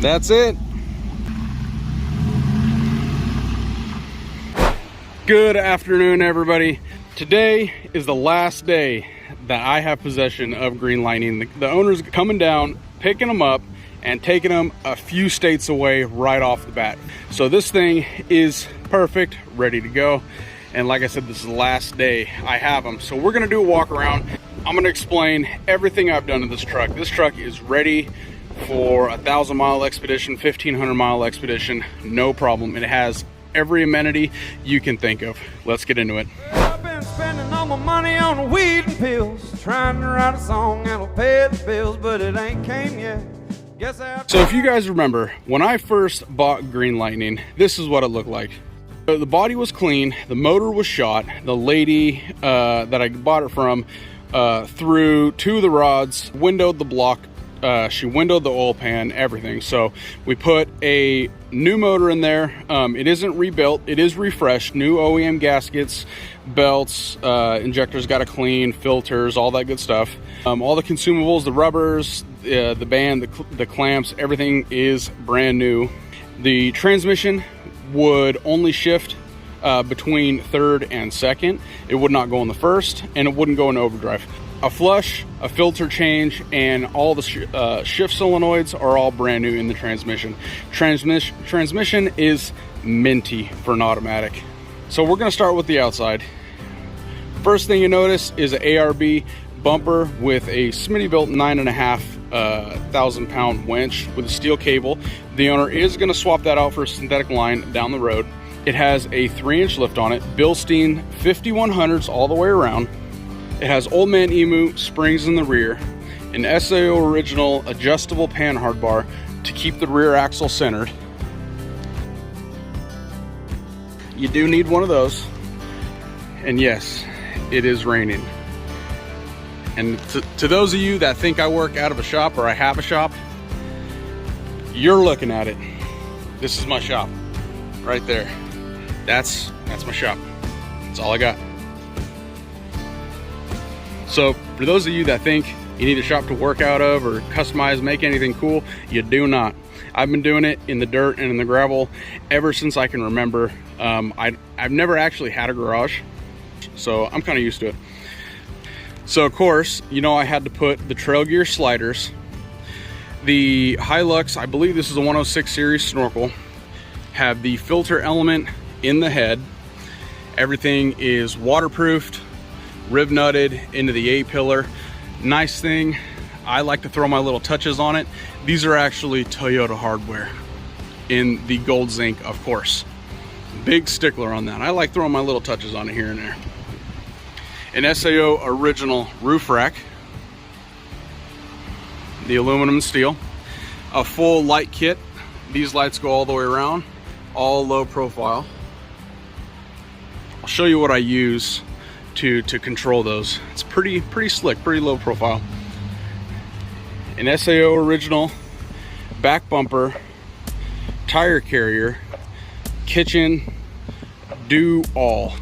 That's it. Good afternoon, everybody. Today is the last day that I have possession of Green Lightning. The owner's coming down, picking them up, and taking them a few states away right off the bat. So this thing is perfect, ready to go. And like I said, this is the last day I have them. So we're gonna do a walk around. I'm gonna explain everything I've done to this truck. This truck is ready for a 1,000-mile expedition, 1,500-mile expedition, no problem. It has every amenity you can think of. Let's get into it. Well, I've been spending all my money on weed and pills, trying to write a song that'll pay the bills, but it ain't came yet. So if you guys remember, when I first bought Green Lightning, this is what it looked like. The body was clean, the motor was shot. The lady that I bought it from threw two of the rods, windowed the block, she windowed the oil pan, everything. So we put a new motor in there. It isn't rebuilt, it is refreshed, new OEM gaskets, belts, injectors got to clean, filters, all that good stuff. All the consumables, the rubbers, the band, the clamps, everything is brand new. The transmission would only shift between third and second. It would not go in the first, and it wouldn't go in overdrive. A flush, a filter change, and all the shift solenoids are all brand new in the transmission. Transmission is minty for an automatic. So we're gonna start with the outside. First thing you notice is an ARB bumper with a Smittybilt 9,500 pound winch with a steel cable. The owner is gonna swap that out for a synthetic line down the road. It has a 3-inch lift on it, Bilstein 5100s all the way around. It has Old Man Emu springs in the rear, an SAO original adjustable panhard bar to keep the rear axle centered. You do need one of those. And yes, it is raining. And to those of you that think I work out of a shop or I have a shop, you're looking at it. This is my shop right there. That's my shop. That's all I got. So for those of you that think you need a shop to work out of or customize, make anything cool, you do not. I've been doing it in the dirt and in the gravel ever since I can remember. I've never actually had a garage, so I'm kind of used to it. So of course, you know, I had to put the trail gear sliders. The Hilux, I believe this is a 106 series snorkel, have the filter element in the head. Everything is waterproofed, rib nutted into the A-pillar. Nice thing, I like to throw my little touches on it. These are actually Toyota hardware in the gold zinc, of course. Big stickler on that. I like throwing my little touches on it here and there. An SAO original roof rack, the aluminum and steel, a full light kit. These lights go all the way around, all low profile. I'll show you what I use to control those. It's pretty slick, pretty low profile. An SAO original back bumper, tire carrier, kitchen, do all.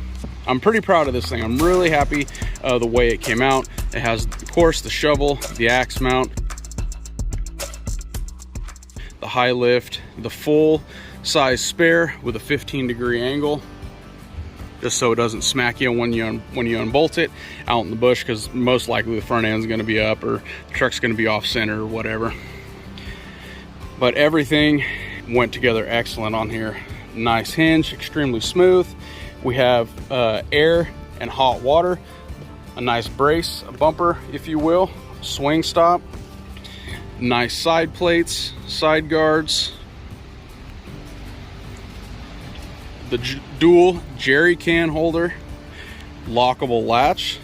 I'm pretty proud of this thing. I'm really happy the way it came out. It has, of course, the shovel, the axe mount, the high lift, the full size spare with a 15-degree angle, just so it doesn't smack you when you unbolt it out in the bush, because most likely the front end is going to be up or the truck's going to be off center or whatever. But everything went together excellent on here. Nice hinge, extremely smooth. We have air and hot water, a nice brace, a bumper if you will, swing stop, nice side plates, side guards, the dual jerry can holder, lockable latch.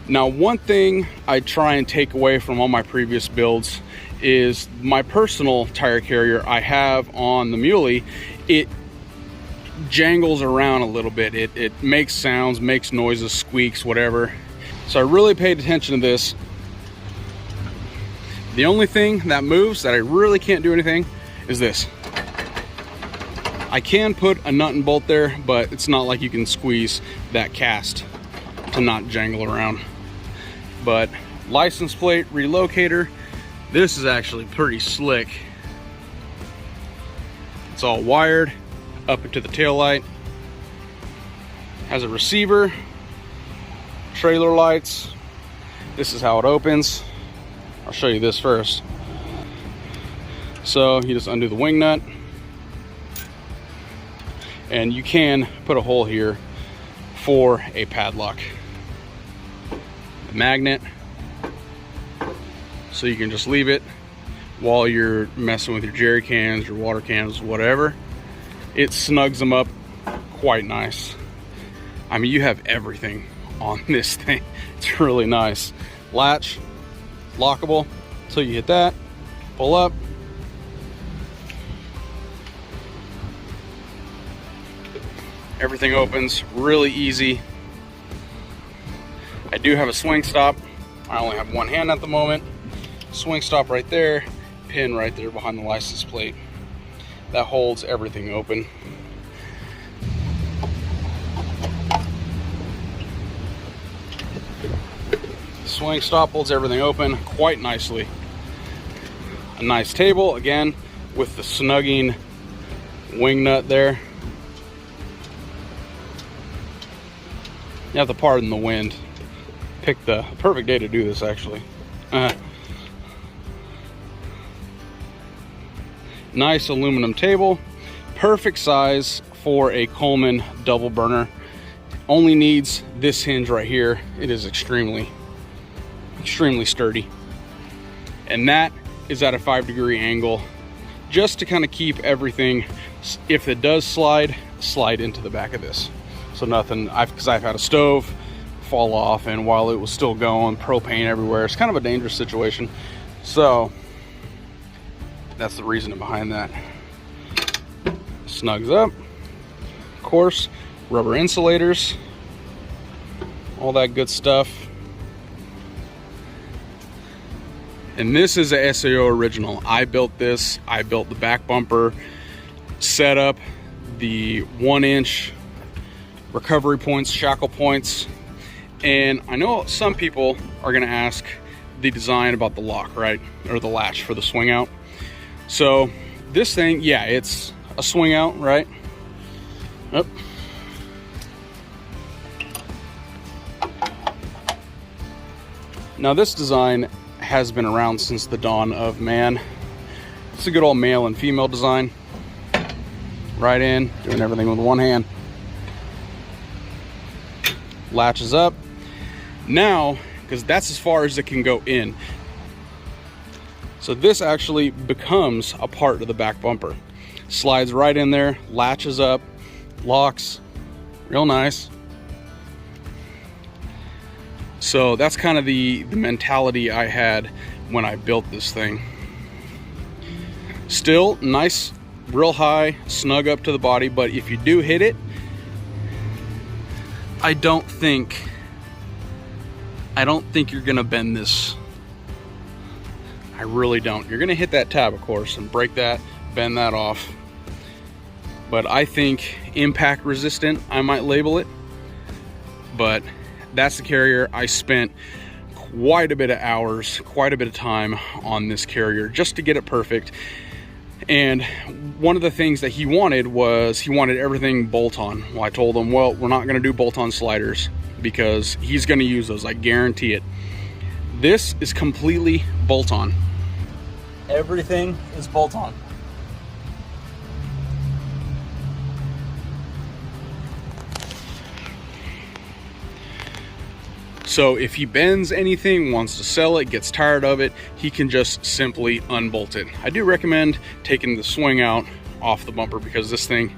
Now, one thing I try and take away from all my previous builds is my personal tire carrier I have on the Muley. It jangles around a little bit. It makes sounds, makes noises, squeaks, whatever. So I really paid attention to this. The only thing that moves that I really can't do anything is this. I can put a nut and bolt there, but it's not like you can squeeze that cast to not jangle around. But license plate relocator, this is actually pretty slick. It's all wired up into the tail light. Has a receiver, trailer lights. This is how it opens. I'll show you this first. So you just undo the wing nut, and you can put a hole here for a padlock. The magnet, so you can just leave it while you're messing with your jerry cans, your water cans, whatever. It snugs them up quite nice. I mean, you have everything on this thing. It's really nice. Latch, lockable, so you hit that, pull up. Everything opens really easy. I do have a swing stop. I only have one hand at the moment. Swing stop right there, pin right there behind the license plate. That holds everything open. Swing stop holds everything open quite nicely. A nice table, again, with the snugging wing nut there. You have to pardon the wind. Picked the perfect day to do this, actually. Nice aluminum table. Perfect size for a Coleman double burner. Only needs this hinge right here. It is extremely sturdy. And that is at a 5-degree angle, just to kind of keep everything, if it does slide into the back of this. So nothing, because I've had a stove fall off, and while it was still going, propane everywhere. It's kind of a dangerous situation. So that's the reasoning behind that. Snugs up. Of course, rubber insulators, all that good stuff. And this is a SAO original. I built this. I built the back bumper, set up the 1-inch recovery points, shackle points. And I know some people are gonna ask the design about the lock, right? Or the latch for the swing out. So this thing, yeah, it's a swing out, right? Yep. Now this design has been around since the dawn of man. It's a good old male and female design. Right in, doing everything with one hand. Latches up. Now, because that's as far as it can go in. So this actually becomes a part of the back bumper. Slides right in there, latches up, locks, real nice. So that's kind of the mentality I had when I built this thing. Still nice, real high, snug up to the body, but if you do hit it, I don't think you're gonna bend this. I really don't. You're gonna hit that tab, of course, and break that, bend that off. But I think impact resistant, I might label it. But that's the carrier. I spent quite a bit of hours, quite a bit of time on this carrier just to get it perfect. And one of the things that he wanted was he wanted everything bolt-on. Well, I told him, well, we're not gonna do bolt-on sliders because he's gonna use those, I guarantee it. This is completely bolt-on. Everything is bolt-on. So if he bends anything, wants to sell it, gets tired of it, he can just simply unbolt it. I do recommend taking the swing out off the bumper because this thing,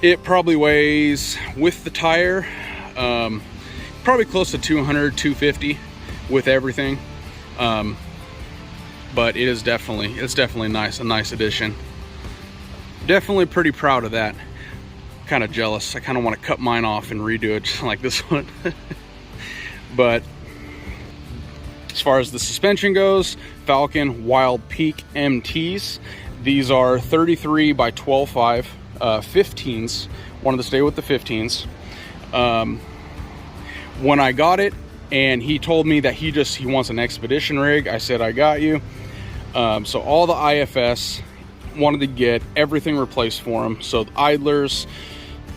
it probably weighs, with the tire, probably close to 200, 250 with everything. But it's definitely nice, a nice addition. Definitely pretty proud of that. Kind of jealous. I kind of want to cut mine off and redo it just like this one. But as far as the suspension goes, Falcon Wild Peak MTs. These are 33 by 12.5 15s. Wanted to stay with the 15s. When I got it, and he told me that he wants an expedition rig, I said, I got you. So all the IFS wanted to get everything replaced for them. So the idlers,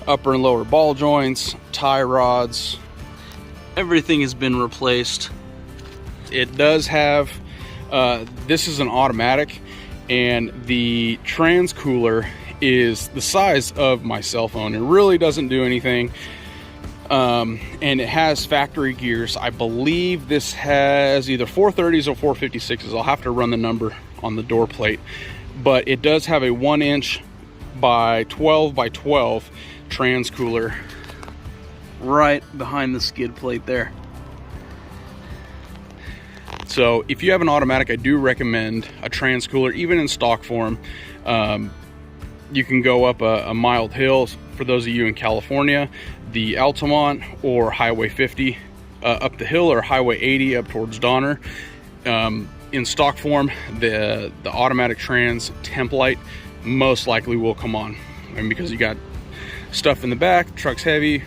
upper and lower ball joints, tie rods, everything has been replaced. It does have, this is an automatic, and the trans cooler is the size of my cell phone. It really doesn't do anything. And it has factory gears. I believe this has either 430s or 456s. I'll have to run the number on the door plate, but it does have a 1 inch by 12 by 12 trans cooler right behind the skid plate there. So if you have an automatic, I do recommend a trans cooler, even in stock form. You can go up a mild hill, for those of you in California, the Altamont or Highway 50 up the hill, or Highway 80 up towards Donner. In stock form, the automatic trans temp light most likely will come on. And because you got stuff in the back, truck's heavy,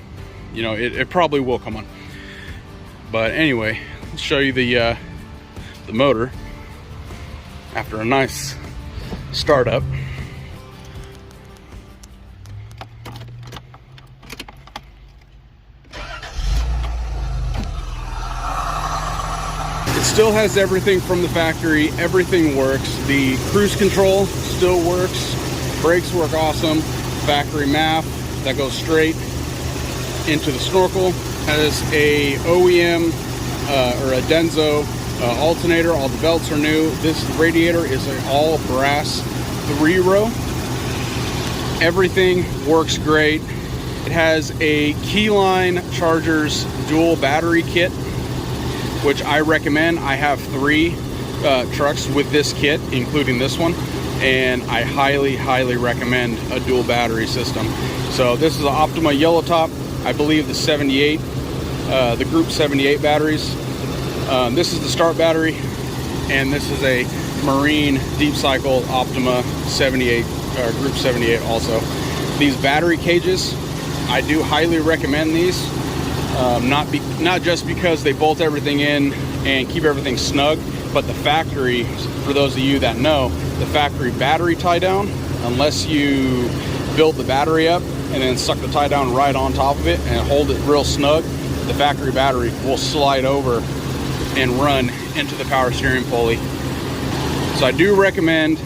you know, it probably will come on. But anyway, let's show you the motor after a nice startup. It still has everything from the factory. Everything works. The cruise control still works. Brakes work awesome. Factory map that goes straight into the snorkel. Has a OEM or a Denso alternator. All the belts are new. This radiator is an all brass 3-row. Everything works great. It has a Keyline Chargers dual battery kit, which I recommend. I have 3 trucks with this kit, including this one, and I highly recommend a dual battery system. So this is an Optima yellow top. I believe the 78, the Group 78 batteries. This is the start battery, and this is a Marine Deep Cycle Optima 78, Group 78 also. These battery cages, I do highly recommend these. Not just because they bolt everything in and keep everything snug, but the factory, for those of you that know, the factory battery tie down, unless you build the battery up and then suck the tie down right on top of it and hold it real snug, the factory battery will slide over and run into the power steering pulley. So I do recommend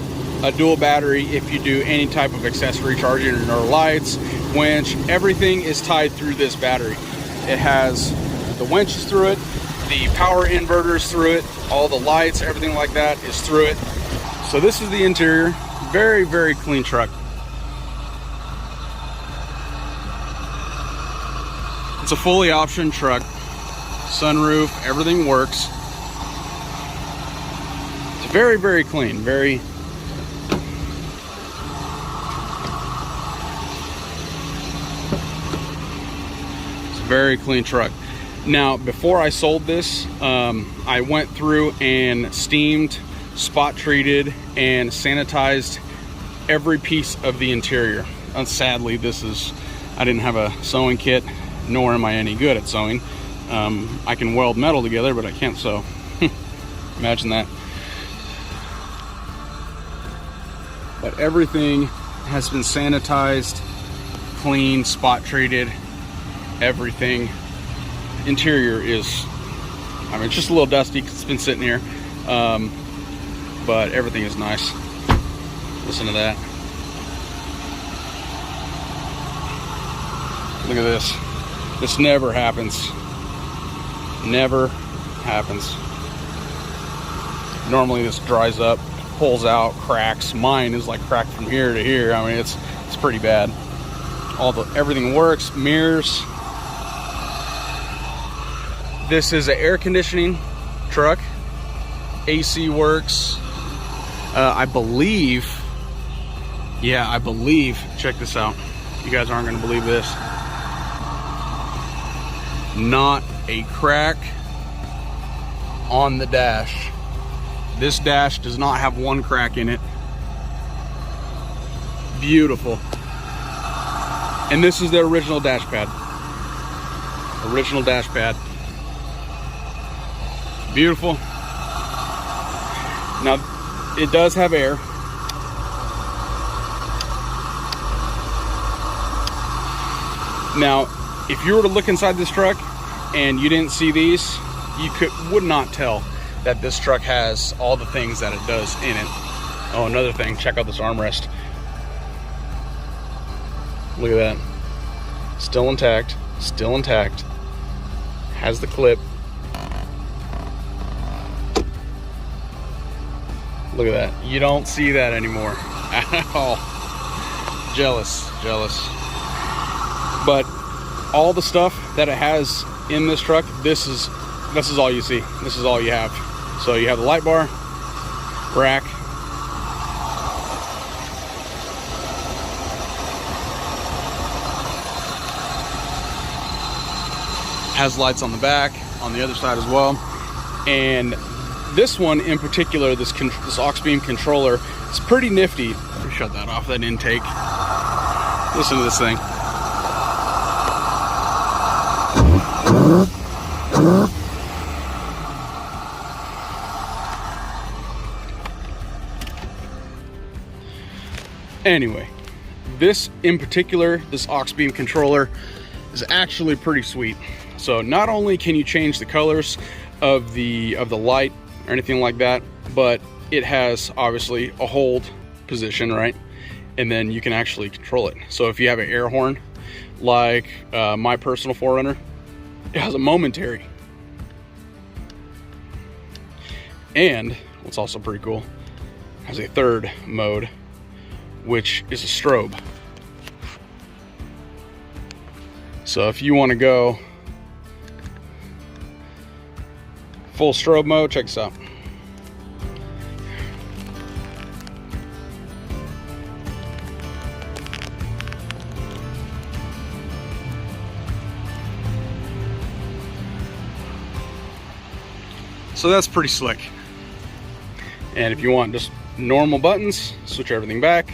a dual battery if you do any type of accessory charging or lights, winch. Everything is tied through this battery. It has the winches through it, the power inverters through it, all the lights, everything like that is through it. So this is the interior. Very clean truck. It's a fully optioned truck. Sunroof, everything works. It's very clean. Very clean truck. Now, before I sold this, I went through and steamed, spot treated, and sanitized every piece of the interior. Sadly, I didn't have a sewing kit, nor am I any good at sewing. I can weld metal together, but I can't sew. Imagine that. But everything has been sanitized, cleaned, spot treated. Everything. Interior is, I mean, it's just a little dusty because it's been sitting here, but everything is nice. Listen to that. Look at this. This never happens. Never happens. Normally this dries up, pulls out, cracks. Mine is like cracked from here to here. I mean, it's pretty bad. Everything works. Mirrors. This is an air conditioning truck. AC works. I believe, check this out. You guys aren't gonna believe this. Not a crack on the dash. This dash does not have one crack in it. Beautiful. And this is the original dash pad. Original dash pad. Beautiful. Now, it does have air. Now, if you were to look inside this truck and you didn't see these, you would not tell that this truck has all the things that it does in it. Oh, another thing, check out this armrest. Look at that. Still intact, still intact. Has the clip. Look at that. You don't see that anymore at all. Jealous, jealous. But all the stuff that it has in this truck, this is all you see. This is all you have. So you have the light bar, rack, has lights on the back, on the other side as well. And this one in particular, this aux beam controller, is pretty nifty. Let me shut that off, that intake. Listen to this thing. Anyway, this in particular, this aux beam controller is actually pretty sweet. So not only can you change the colors of the light or anything like that, but it has obviously a hold position, right? And then you can actually control it. So if you have an air horn, like my personal 4Runner, it has a momentary. And what's also pretty cool, it has a third mode, which is a strobe. So if you want to go full strobe mode, check this out. So that's pretty slick. And if you want just normal buttons, switch everything back.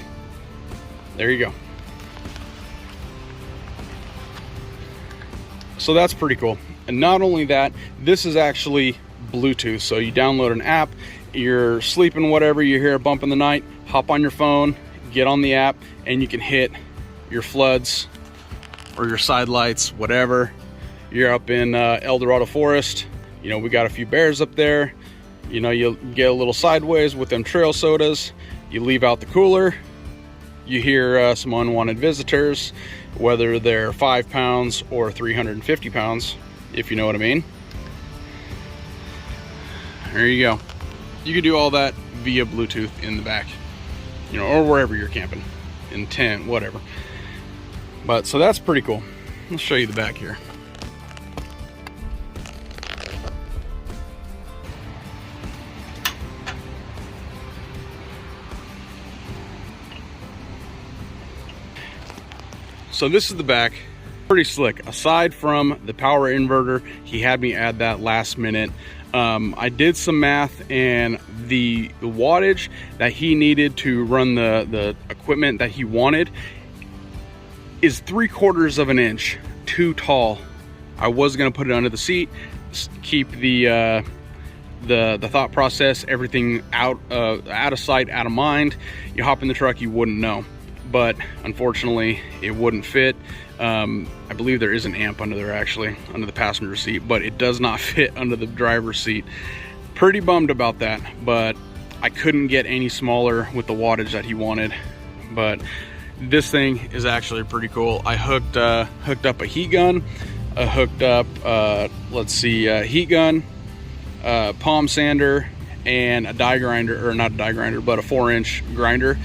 There you go. So that's pretty cool. And not only that, this is actually Bluetooth. So you download an app, you're sleeping, whatever, you hear a bump in the night, hop on your phone, get on the app, and you can hit your floods or your side lights, whatever. You're up in El Dorado Forest, you know, we got a few bears up there, you know, you'll get a little sideways with them trail sodas, you leave out the cooler, you hear some unwanted visitors, whether they're 5 pounds or 350 pounds, if you know what I mean. There you go. You can do all that via Bluetooth in the back, you know, or wherever you're camping, in tent, whatever. But so that's pretty cool. Let's show you the back here. So this is the back, pretty slick. Aside from the power inverter, he had me add that last minute. I did some math, and the wattage that he needed to run the equipment that he wanted is 3/4 of an inch too tall. I was gonna put it under the seat, keep the thought process, everything out of sight, out of mind. You hop in the truck, you wouldn't know. But unfortunately it wouldn't fit. I believe there is an amp under there, actually, under the passenger seat, but it does not fit under the driver's seat. Pretty bummed about that, but I couldn't get any smaller with the wattage that he wanted. But this thing is actually pretty cool. I hooked up a heat gun, I hooked up heat gun, palm sander, and a die grinder, or not a die grinder, but a 4-inch grinder.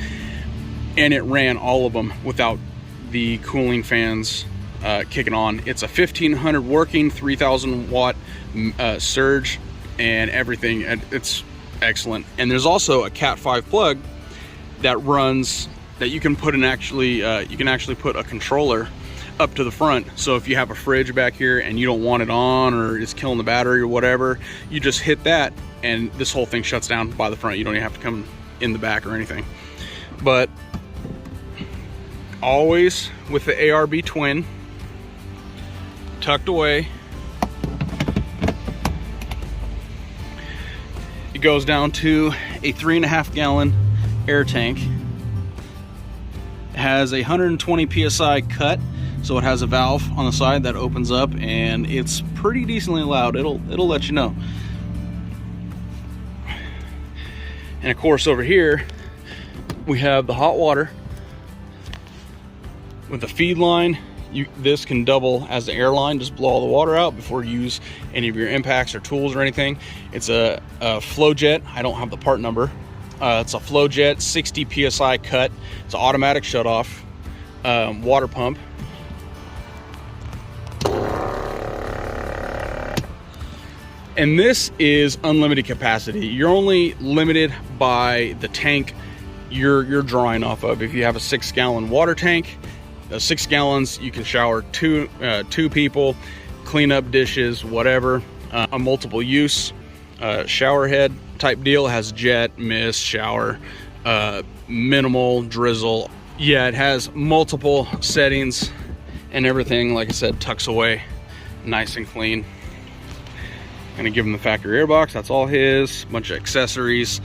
And it ran all of them without the cooling fans kicking on. It's a 1500 working, 3000 watt surge and everything. It's excellent. And there's also a Cat 5 plug that runs, that you can put in, you can actually put a controller up to the front. So if you have a fridge back here and you don't want it on, or it's killing the battery or whatever, you just hit that and this whole thing shuts down by the front. You don't even have to come in the back or anything. But always with the ARB twin tucked away. It goes down to a 3.5 gallon air tank. It has a 120 psi cut, So it has a valve on the side that opens up, and it's pretty decently loud. It'll let you know. And of course over here we have the hot water with the feed line. This can double as the air line, just blow all the water out before you use any of your impacts or tools or anything. It's a flow jet. I don't have the part number. It's a flow jet, 60 psi cut. It's an automatic shut off water pump. And this is unlimited capacity. You're only limited by the tank you're drawing off of. If you have a 6-gallon water tank, 6 gallons, you can shower two people, clean up dishes, whatever. A multiple use shower head type deal. It has jet, mist, shower, minimal, drizzle. Yeah, it has multiple settings and everything, like I said, tucks away nice and clean. Gonna give him the factory airbox. That's all his. Bunch of accessories,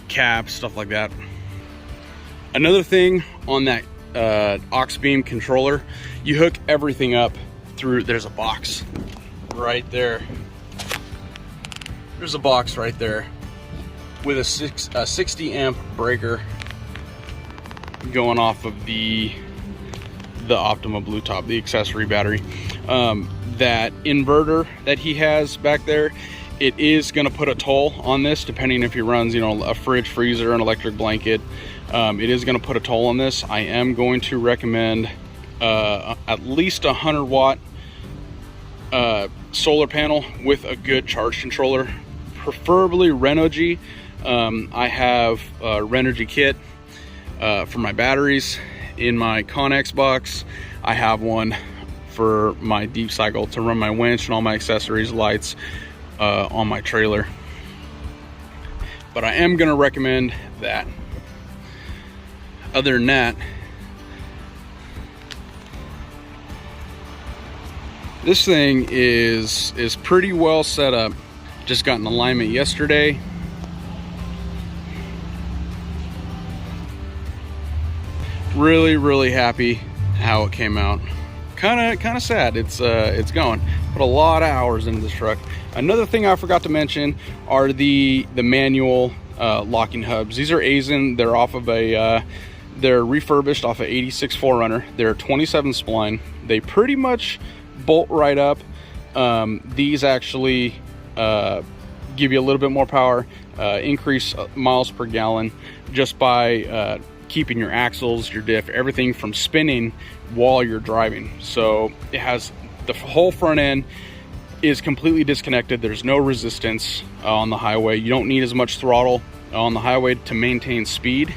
caps, stuff like that. Another thing on that aux beam controller, you hook everything up through, there's a box right there. There's a box right there with a 60 amp breaker going off of the Optima Blue Top, the accessory battery. That inverter that he has back there, it is going to put a toll on this, depending if he runs, you know, a fridge, freezer, an electric blanket. It is going to put a toll on this. I am going to recommend at least 100 watt solar panel with a good charge controller, preferably Renogy. I have a Renogy kit for my batteries in my Connex box. I have one for my deep cycle to run my winch and all my accessories, lights on my trailer. But I am going to recommend that. Other than that, this thing is pretty well set up. Just got an alignment yesterday. Really happy how it came out. Kind of sad it's going. Put a lot of hours into this truck. Another thing I forgot to mention are the manual locking hubs. These are Aisin. They're off of a they're refurbished off of 86 4Runner. They're 27 spline. They pretty much bolt right up. These actually give you a little bit more power, increase miles per gallon just by keeping your axles, your diff, everything from spinning while you're driving. So it has the whole front end is completely disconnected. There's no resistance on the highway. You don't need as much throttle on the highway to maintain speed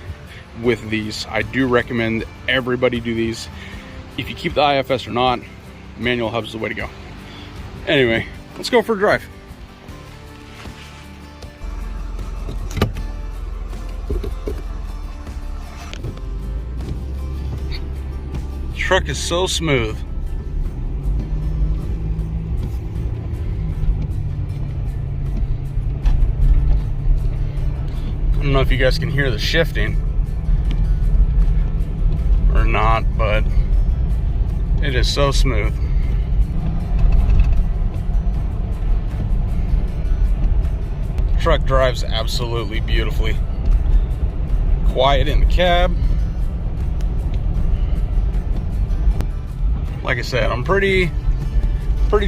with these. I do recommend everybody do these. If you keep the IFS or not, manual hubs is the way to go. Anyway, let's go for a drive. Truck is so smooth. I don't know if you guys can hear the shifting or not, but it is so smooth. Truck drives absolutely beautifully. Quiet in the cab. Like I said, I'm pretty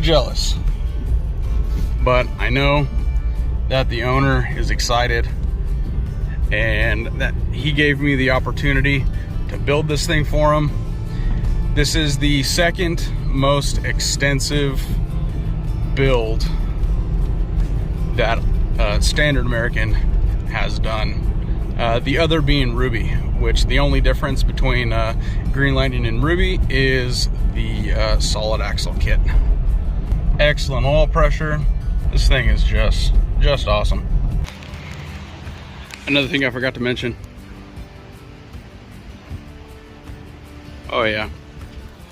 jealous, but I know that the owner is excited and that he gave me the opportunity to build this thing for him. This is the second most extensive build that Standard American has done. The other being Ruby, which the only difference between Green Lightning and Ruby is the solid axle kit. Excellent oil pressure. This thing is just awesome. Another thing I forgot to mention. Oh yeah,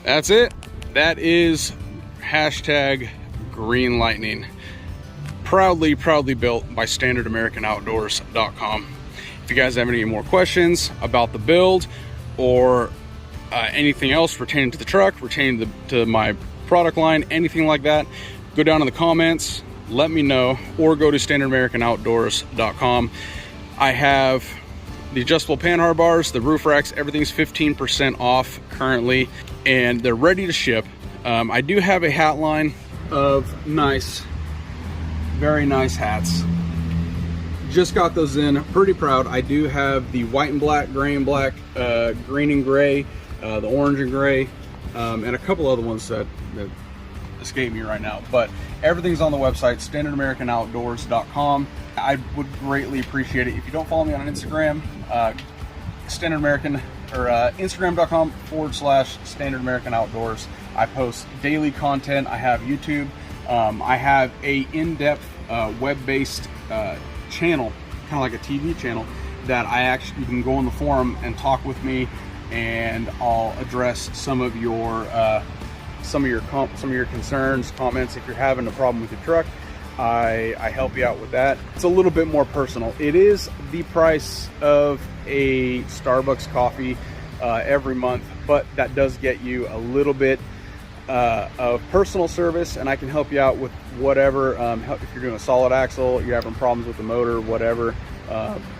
that's it. That is hashtag Green Lightning. Proudly built by StandardAmericanOutdoors.com. If you guys have any more questions about the build or anything else pertaining to the truck, pertaining to my product line, anything like that, go down in the comments, let me know, or go to standardamericanOutdoors.com. I have the adjustable panhard bars, the roof racks, everything's 15% off currently, and they're ready to ship. I do have a hat line of nice, very nice hats. Just got those in, pretty proud. I do have the white and black, gray and black, green and gray, the orange and gray, and a couple other ones that escape me right now. But everything's on the website, standardamericanOutdoors.com. I would greatly appreciate it if you don't follow me on Instagram, Standard American, or Instagram.com/Standard American Outdoors. I post daily content. I have YouTube. I have a in-depth web-based channel, kind of like a TV channel, that you can go on the forum and talk with me, and I'll address some of your concerns, comments. If you're having a problem with your truck, I help you out with that. It's a little bit more personal. It is the price of a Starbucks coffee every month, but that does get you a little bit of personal service, and I can help you out with whatever. If you're doing a solid axle, you're having problems with the motor, whatever.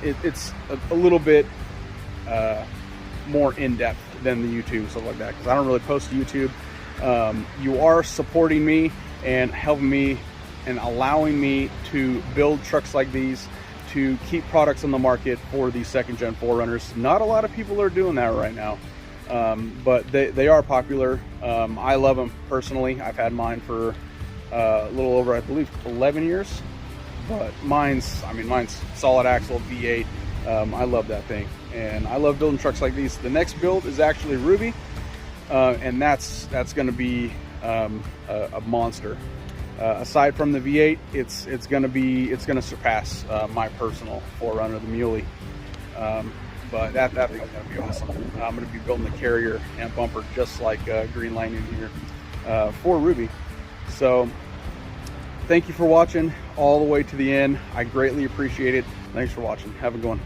It's a little bit more in-depth than the YouTube, stuff like that, because I don't really post to YouTube. You are supporting me and helping me and allowing me to build trucks like these, to keep products on the market for the second gen 4Runners. Not a lot of people are doing that right now, but they are popular. I love them personally. I've had mine for a little over, I believe, 11 years, but mine's solid axle V8. I love that thing, and I love building trucks like these. The next build is actually Ruby, and that's going to be a monster. Aside from the V8, it's going to surpass my personal 4Runner, the Muley. But that thing's going to be awesome. I'm going to be building the carrier and bumper just like Green Lightning here for Ruby. So thank you for watching all the way to the end. I greatly appreciate it. Thanks for watching. Have a good one.